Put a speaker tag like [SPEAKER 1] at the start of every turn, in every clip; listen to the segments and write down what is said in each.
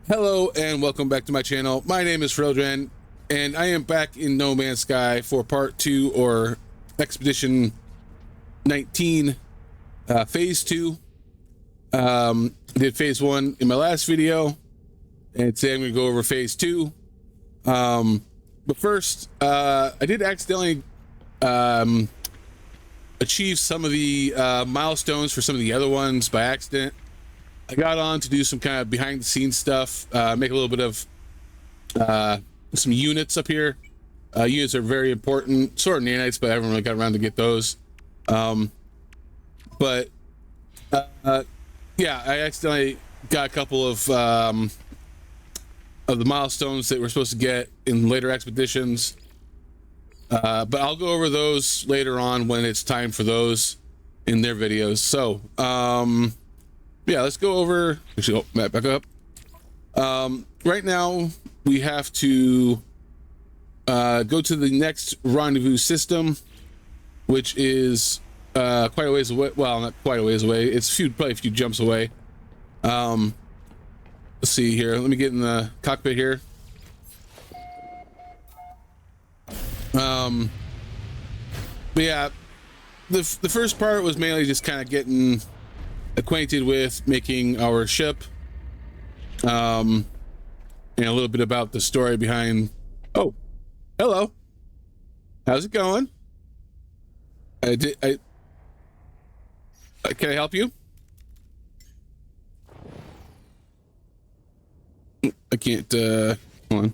[SPEAKER 1] Hello and welcome back to my channel. My name is Freldran and I am back in No Man's Sky for part 2 or Expedition 19 phase 2. Did phase 1 in my last video and today I'm going to go over phase 2. But first, I did accidentally achieve some of the milestones for some of the other ones by accident. I got on to do some kind of behind the scenes stuff, make a little bit of some units up here. Units are very important, sort of nanites, but I haven't really got around to get those. Yeah, I accidentally got a couple of the milestones that we're supposed to get in later expeditions. But I'll go over those later on when it's time for those in their videos. So, yeah, let's go over, actually, Matt, back up. Right now we have to go to the next rendezvous system, which is quite a ways away. Well, not quite a ways away. It's probably a few jumps away. Let's see here. Let me get in the cockpit here. But yeah, the first part was mainly just kind of getting acquainted with making our ship, and a little bit about the story behind. Oh, hello, how's it going? Can I help you? I can't, hold on.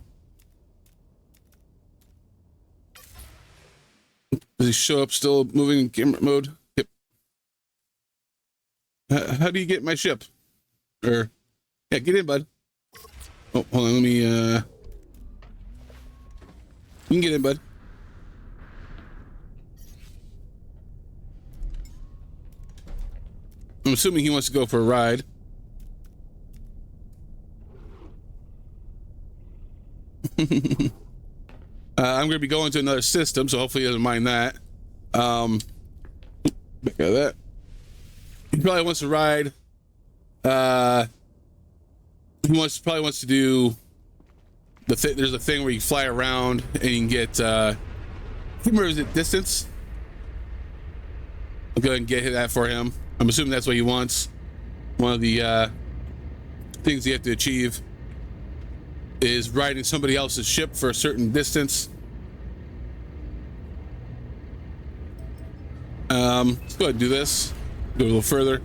[SPEAKER 1] Does he show up still moving in camera mode? Yep. How do you get my ship? Or, yeah, get in, bud. Oh, hold on, let me, you can get in, bud. I'm assuming he wants to go for a ride. I'm going to be going to another system, so hopefully he doesn't mind that. Back out of that. He probably wants to ride. He probably wants to do there's a thing where you fly around and you can get I can't remember, is it distance? I'll go ahead and get that for him. I'm assuming that's what he wants. One of the things you have to achieve is riding somebody else's ship for a certain distance. Let's go ahead and do this. Go a little further.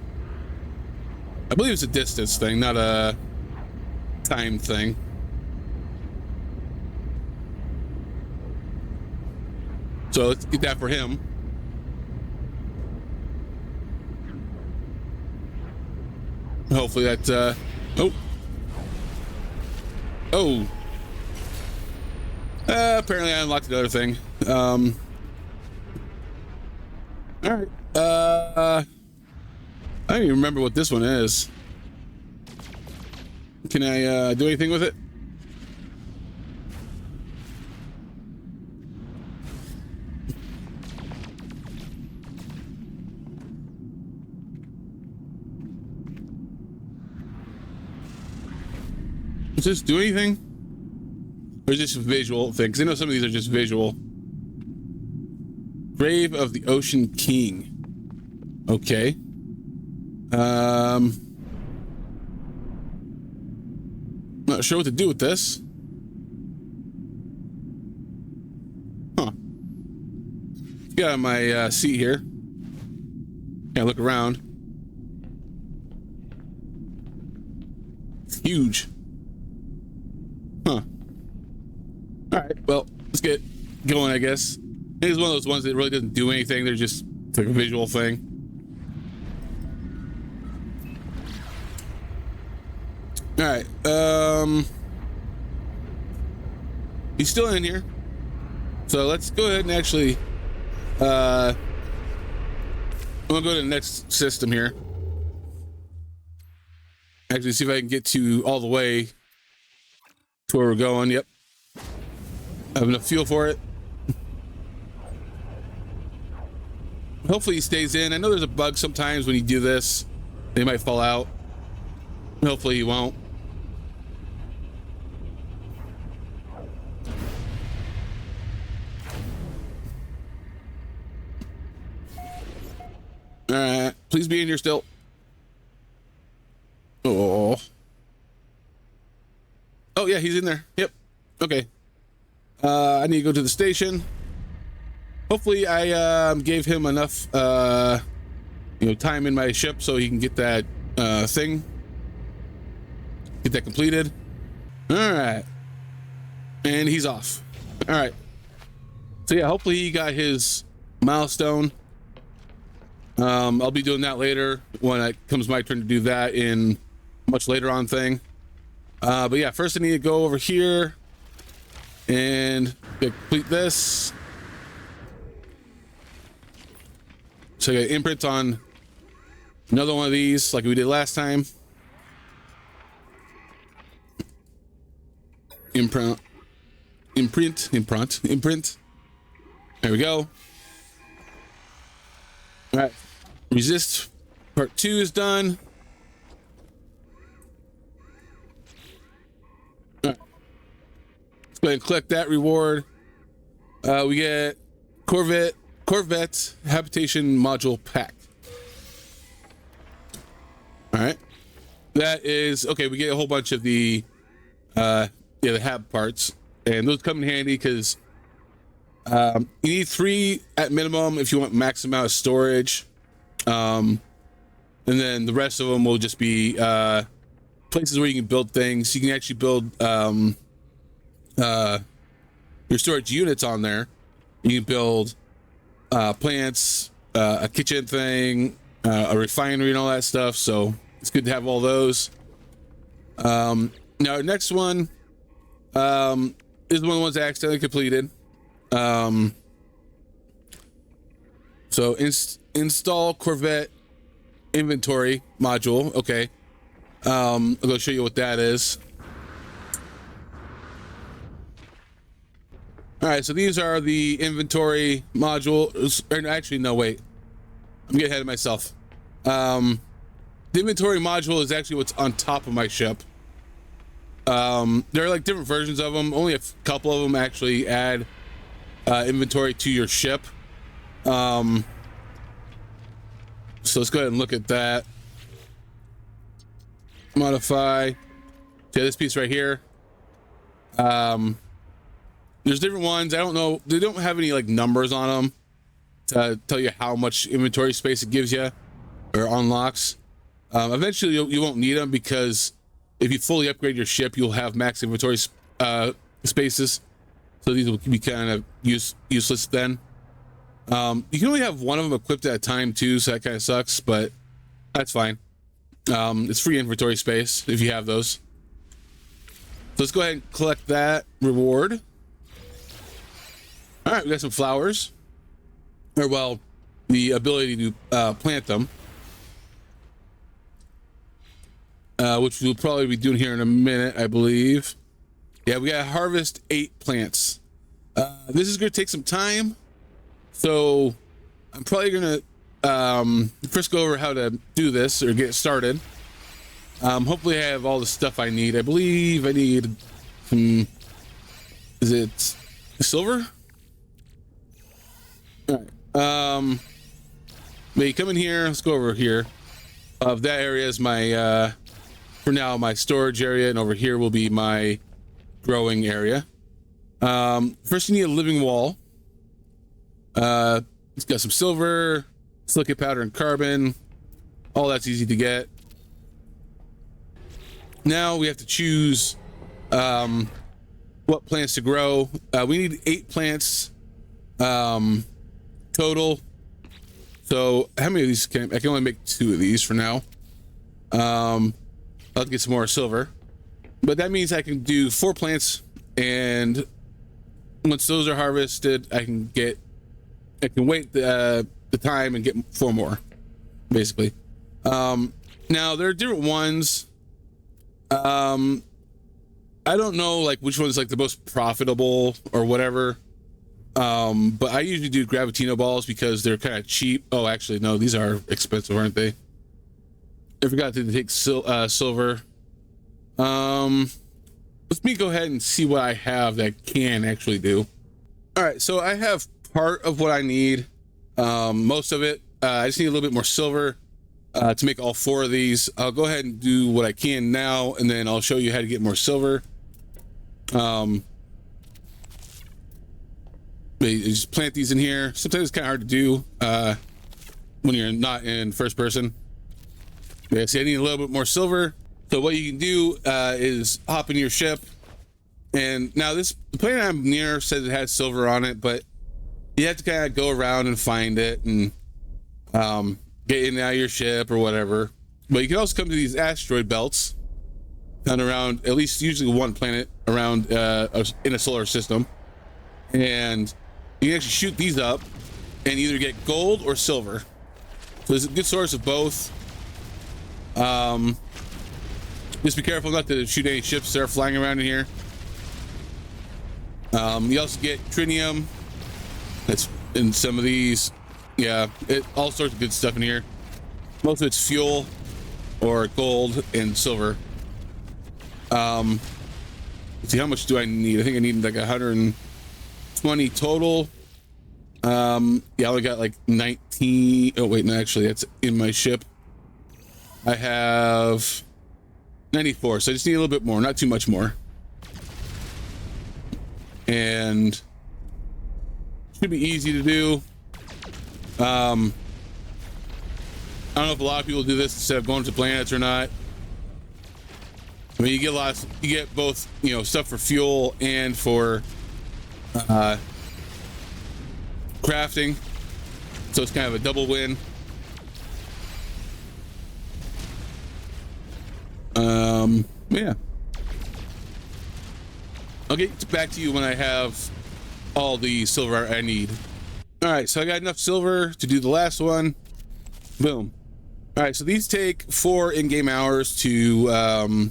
[SPEAKER 1] I believe it's a distance thing, not a time thing. So let's get that for him. Hopefully that, apparently I unlocked another thing. All right. I don't even remember what this one is. Can I do anything with it? Does this do anything? Or is this a visual thing? Because I know some of these are just visual. Grave of the Ocean King. Okay. Not sure what to do with this. Huh. Got on my seat here. Can't look around. It's huge. Huh. Alright, well, let's get going, I guess. It's one of those ones that really doesn't do anything. They're just, it's like a visual thing. Alright, he's still in here. So let's go ahead and actually, I'm gonna go to the next system here. Actually, see if I can get to all the way to where we're going. Yep. I have enough fuel for it. Hopefully he stays in. I know there's a bug sometimes when you do this. They might fall out. Hopefully he won't. All right, please be in here still. Oh. Oh yeah, he's in there. Yep. Okay. I need to go to the station. Hopefully I gave him enough time in my ship so he can get that thing. Get that completed. All right. And he's off. All right. So yeah, hopefully he got his milestone. I'll be doing that later when it comes my turn to do that in much later on thing. But yeah, first I need to go over here and complete this. So I got imprint on another one of these like we did last time. Imprint. There we go. All right. Resist part 2 is done. All right. Let's go ahead and collect that reward. We get Corvette Habitation Module Pack. All right. That is okay. We get a whole bunch of the the hab parts, and those come in handy because you need 3 at minimum if you want max amount of storage, and then the rest of them will just be places where you can build things. You can actually build your storage units on there. You can build plants, a kitchen thing, a refinery, and all that stuff. So it's good to have all those. Now our next one is one of the ones I accidentally completed. So install Corvette inventory module. Okay. I'll go show you what that is. All right, so these are the inventory modules. Actually, no, wait. I'm getting ahead of myself. The inventory module is actually what's on top of my ship. There are like different versions of them. Only a couple of them actually add inventory to your ship. So let's go ahead and look at that. Modify. Okay, this piece right here. There's different ones. I don't know. They don't have any like numbers on them to tell you how much inventory space it gives you or unlocks. Eventually you won't need them because if you fully upgrade your ship, you'll have max inventory spaces. So these will be kind of useless then. You can only have one of them equipped at a time too, so that kind of sucks, but that's fine. It's free inventory space if you have those. So let's go ahead and collect that reward. All right, we got some flowers, or well, the ability to plant them, which we'll probably be doing here in a minute, I believe. Yeah, we gotta harvest 8 plants. This is gonna take some time, so I'm probably gonna first go over how to do this or get started. Hopefully I have all the stuff I need. I believe I need some, is it silver? All right. May come in here. Let's go over here. That area is my for now my storage area, and over here will be my growing area. First you need a living wall. It's got some silver, silicate powder, and carbon. All that's easy to get. Now we have to choose what plants to grow. We need 8 plants total. So how many of these I can only make 2 of these for now. I'll have to get some more silver, but that means I can do 4 plants, and once those are harvested, I can wait the time and get 4 more, basically. Now there are different ones. I don't know like which one's like the most profitable or whatever. But I usually do Gravitino balls because they're kind of cheap. Oh, actually, no, these are expensive, aren't they? I forgot to take silver. Let me go ahead and see what I have that I can actually do. All right, so I have part of what I need. Most of it I just need a little bit more silver to make all 4 of these. I'll go ahead and do what I can now, and then I'll show you how to get more silver. You just plant these in here. Sometimes it's kind of hard to do when you're not in first person. Yeah, see, I need a little bit more silver. So what you can do is hop in your ship. And now the planet I'm near says it has silver on it, but you have to kind of go around and find it and get in and out of your ship or whatever. But you can also come to these asteroid belts found around at least usually one planet around in a solar system. And you can actually shoot these up and either get gold or silver. So it's a good source of both. Just be careful not to shoot any ships that are flying around in here. You also get trinium. That's in some of these. Yeah, all sorts of good stuff in here. Most of it's fuel or gold and silver. Let's see, how much do I need? I think I need like 120 total. Yeah, I only got like 19. Oh wait, no, actually that's in my ship. I have 94, so I just need a little bit more, not too much more. And should be easy to do. I don't know if a lot of people do this instead of going to planets or not. I mean, you get both, you know, stuff for fuel and for crafting, so it's kind of a double win. Yeah, I'll get back to you when I have all the silver I need. All right, so I got enough silver to do the last one. Boom. All right, so these take 4 in-game hours to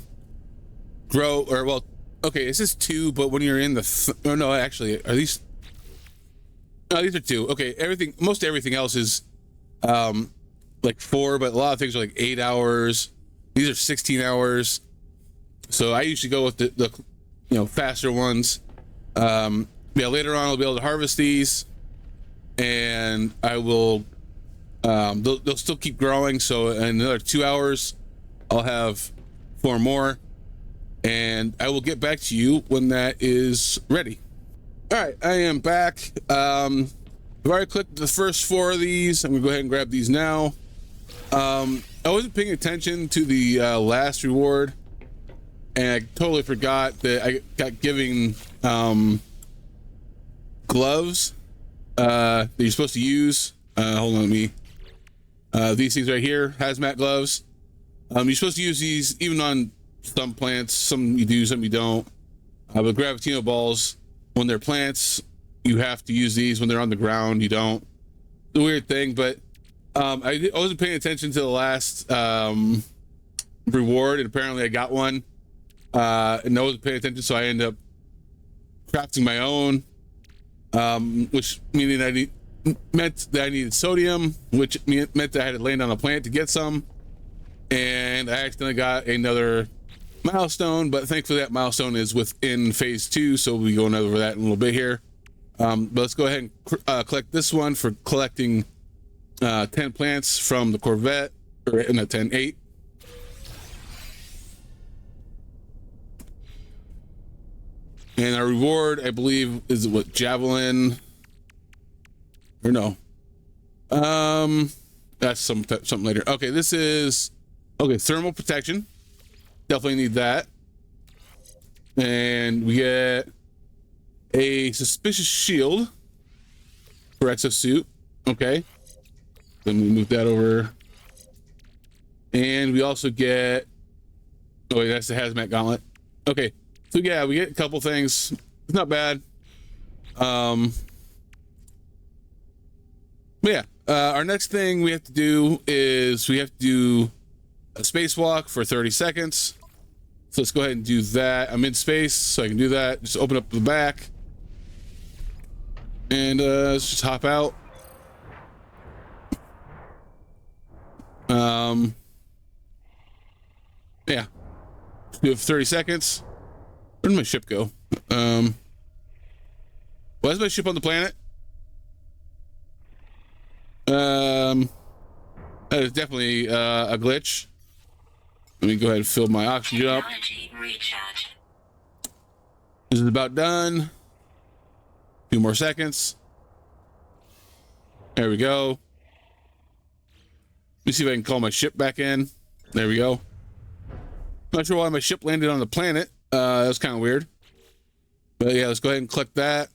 [SPEAKER 1] grow, or well, okay, this is 2, but when you're in the oh no, actually, are these? No, these are 2. Okay, most everything else is like 4, but a lot of things are like 8 hours. These are 16 hours. So I usually go with the you know, faster ones. Yeah, later on I'll be able to harvest these, and I will they'll still keep growing. So in another 2 hours I'll have 4 more, and I will get back to you when that is ready. All right, I am back. I've already clicked the first 4 of these. I'm gonna go ahead and grab these now. I wasn't paying attention to the last reward, and I totally forgot that I got giving gloves that you're supposed to use. Hold on, these things right here, hazmat gloves. You're supposed to use these even on some plants. Some you do, some you don't. But gravitino balls, when they're plants, you have to use these. When they're on the ground, you don't. It's a weird thing, but I wasn't paying attention to the last reward, and apparently I got one, and I wasn't paying attention, so I ended up crafting my own, which meant that I needed sodium, which meant that I had to land on a plant to get some, and I accidentally got another milestone, but thankfully that milestone is within phase 2, so we'll be going over that in a little bit here. But let's go ahead and collect this one for collecting 10 plants from the Corvette, or no, 8. And our reward, I believe, is what, javelin, or no? That's something later. Okay, this is thermal protection. Definitely need that. And we get a suspicious shield for exosuit. Okay. Then we move that over. And we also get, oh wait, that's the hazmat gauntlet. Okay, so yeah, we get a couple things. It's not bad. But yeah, our next thing we have to do is we have to do a spacewalk for 30 seconds. So let's go ahead and do that. I'm in space, so I can do that. Just open up the back. And let's just hop out. Yeah, do it for 30 seconds. Where did my ship go? Why is my ship on the planet? That is definitely a glitch. Let me go ahead and fill my oxygen up. This is about done. A few more seconds. There we go. Let me see if I can call my ship back in. There we go. Not sure why my ship landed on the planet. That was kind of weird. But yeah, let's go ahead and click that.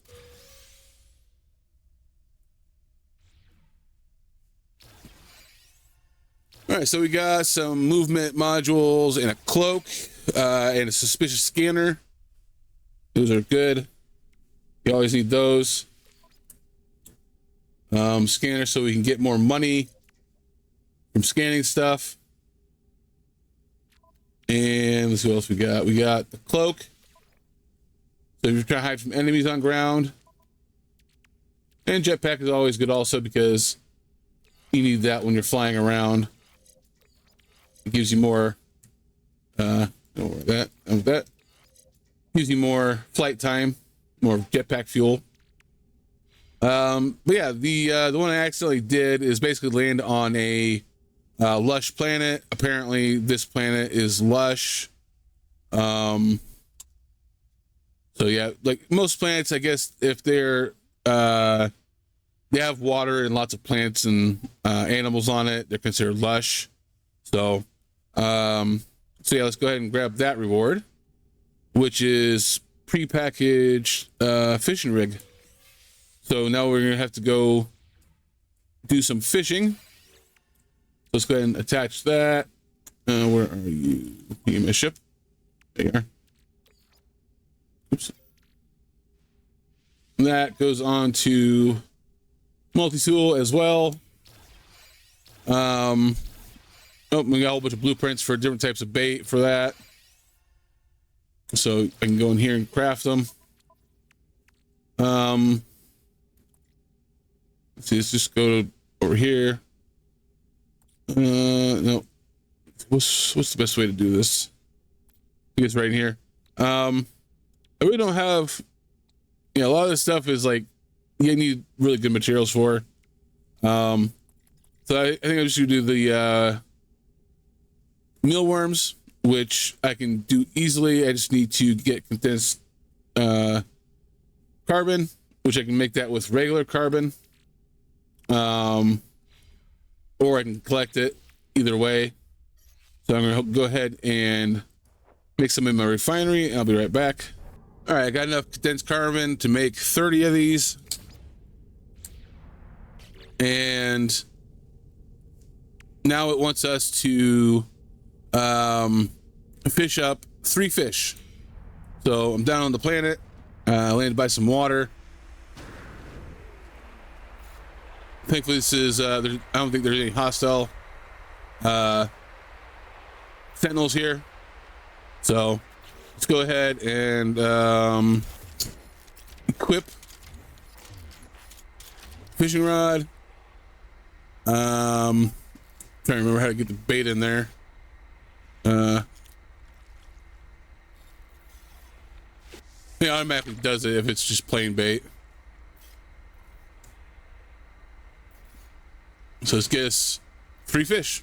[SPEAKER 1] All right, so we got some movement modules and a cloak and a suspicious scanner. Those are good. You always need those. Scanner so we can get more money from scanning stuff. And let's see what else we got. We got the cloak. So if you're trying to hide from enemies on ground. And jetpack is always good also because you need that when you're flying around. It gives you more that gives you more flight time, more jetpack fuel. But yeah, the one I accidentally did is basically land on a lush planet. Apparently this planet is lush. So yeah, like most planets, I guess if they're they have water and lots of plants and animals on it, they're considered lush. So so yeah, let's go ahead and grab that reward, which is prepackaged fishing rig. So now we're gonna have to go do some fishing. Let's go ahead and attach that. Where are you? You my ship. There you are. Oops. And that goes on to multi-tool as well. Oh, we got a whole bunch of blueprints for different types of bait for that. So I can go in here and craft them. Let's see, let's just go over here. No. What's the best way to do this? I guess right here. I really don't have, a lot of this stuff is like, you need really good materials for. So I think I'm just gonna do the mealworms, which I can do easily. I just need to get condensed carbon, which I can make that with regular carbon. Or I can collect it either way. So I'm gonna go ahead and make some in my refinery and I'll be right back. All right, I got enough condensed carbon to make 30 of these. And now it wants us to fish up 3 fish. So I'm down on the planet, landed by some water. Thankfully this is, I don't think there's any hostile sentinels here. So let's go ahead and equip fishing rod. Trying to remember how to get the bait in there. It automatically does it if it's just plain bait. So let's get us 3 fish.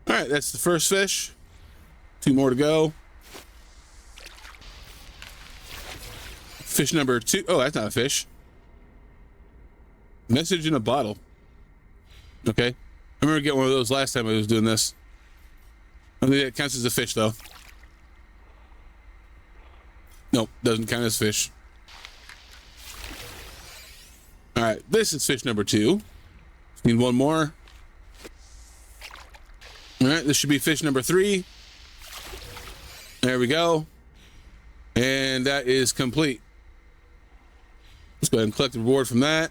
[SPEAKER 1] All right, that's the first fish. 2 more to go. Fish number 2. Oh, that's not a fish. Message in a bottle. Okay. I remember getting one of those last time I was doing this. I think that counts as a fish, though. Nope, doesn't count as fish. All right, this is fish number 2. Need one more. All right, this should be fish number 3. There we go. And that is complete. Let's go ahead and collect the reward from that.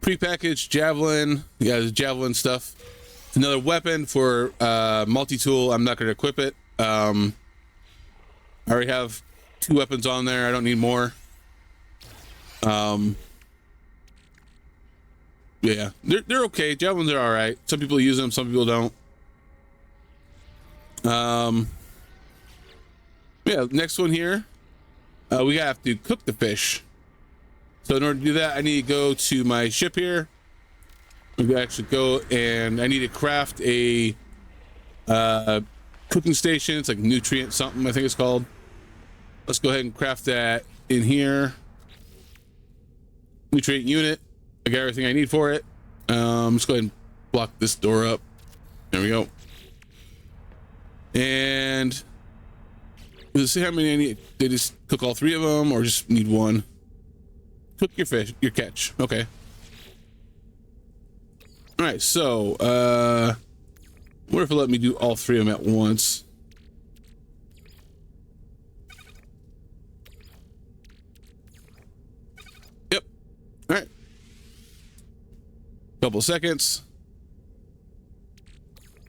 [SPEAKER 1] Prepackaged javelin. Yeah, the javelin stuff. It's another weapon for multi-tool. I'm not going to equip it. I already have 2 weapons on there. I don't need more. Yeah, they're okay. Javelins are all right. Some people use them, some people don't. Yeah, next one here. We have to cook the fish. So in order to do that, I need to go to my ship here. We actually go and I need to craft a cooking station. It's like nutrient something, I think it's called. Let's go ahead and craft that in here. Nutrient unit. I got everything I need for it. Let's go ahead and block this door up. There we go. And let's see how many I need. They just cook all 3 of them or just need 1? Cook your fish, your catch. Okay. All right, so what if it let me do all 3 of them at once? Yep. All right. Couple seconds.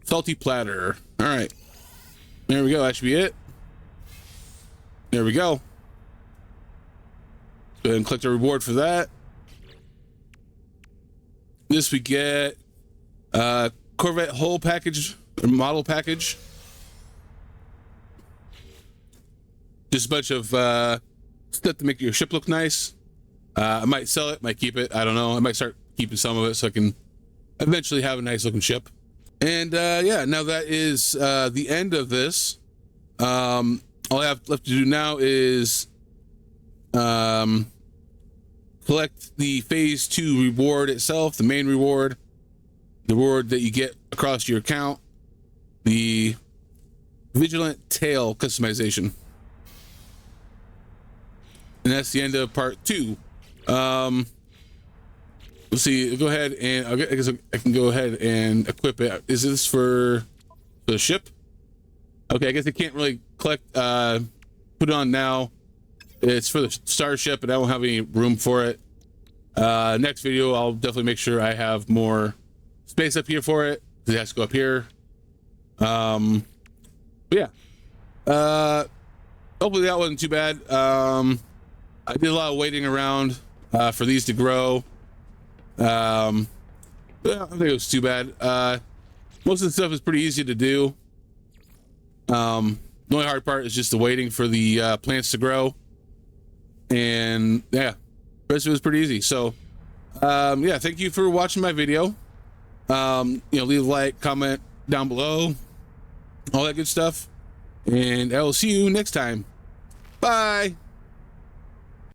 [SPEAKER 1] Salty platter. All right. There we go. That should be it. There we go. Go ahead and click the reward for that. This we get Corvette whole package or model package. Just a bunch of stuff to make your ship look nice. I might sell it, might keep it. I don't know. I might start keeping some of it so I can eventually have a nice looking ship. And yeah, now that is the end of this. All I have left to do now is collect the phase 2 reward itself, the main reward, the reward that you get across your account, the vigilant tail customization. And that's the end of part 2. Let's see, go ahead and I guess I can go ahead and equip it. Is this for the ship? Okay, I guess I can't really collect, put it on now. It's for the starship, and I won't have any room for it. Next video, I'll definitely make sure I have more space up here for it, because it has to go up here. But yeah. Hopefully that wasn't too bad. I did a lot of waiting around for these to grow. Yeah, I don't think it was too bad. Most of the stuff is pretty easy to do. The only hard part is just the waiting for the plants to grow. And yeah, the rest of it was pretty easy. So yeah, thank you for watching my video. Leave a like, comment down below, all that good stuff, and I will see you next time. Bye.